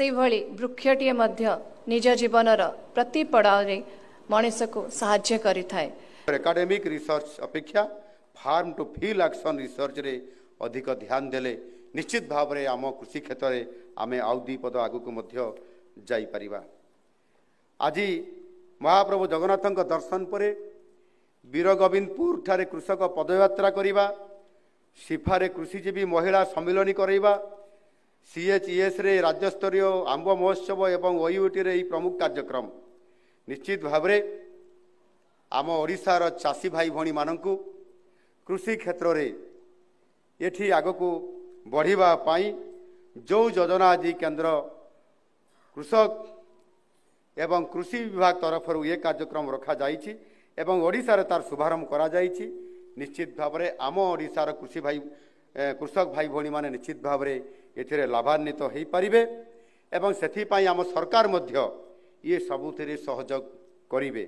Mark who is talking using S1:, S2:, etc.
S1: से भली वृक्षटीए मध्य निज जीवनर प्रति पड़ाव मनीष को साहाय्य करिथाए।
S2: एकाडेमिक रिसर्च अपेक्षा farm to field action research रे अधिक ध्यान देले निश्चित भाव में आम कृषि क्षेत्र में आम आउ दुई पद आगू जाइपर। आज महाप्रभु जगन्नाथ दर्शन पर वीरगोविंदपुर ठारे कृषक पदयात्रा करवा, सिफारे कृषिजीवी महिला सम्मिलन करवा, CHES रे राज्यस्तरीय आंब महोत्सव एवं OUT रे प्रमुख कार्यक्रम निश्चित भाव में आम ओडिशार चाषी भाई भणी मानकु कृषि क्षेत्र रे एठी आगको बढ़िबा पाई जो योजना आज केंद्र कृषक एवं कृषि विभाग तरफ ये कार्यक्रम रखा जाइछि एवं ओडिशार तार शुभारंभ करा जाइछि। निश्चित भाव में आम ओडिशार कृषक भाई भणी माने निश्चित भाव में एथिरे लाभान्वित हो पारिबे एवं सेथि पई आम सरकार मध्य ये सबुथिरे सहयोग करिवे।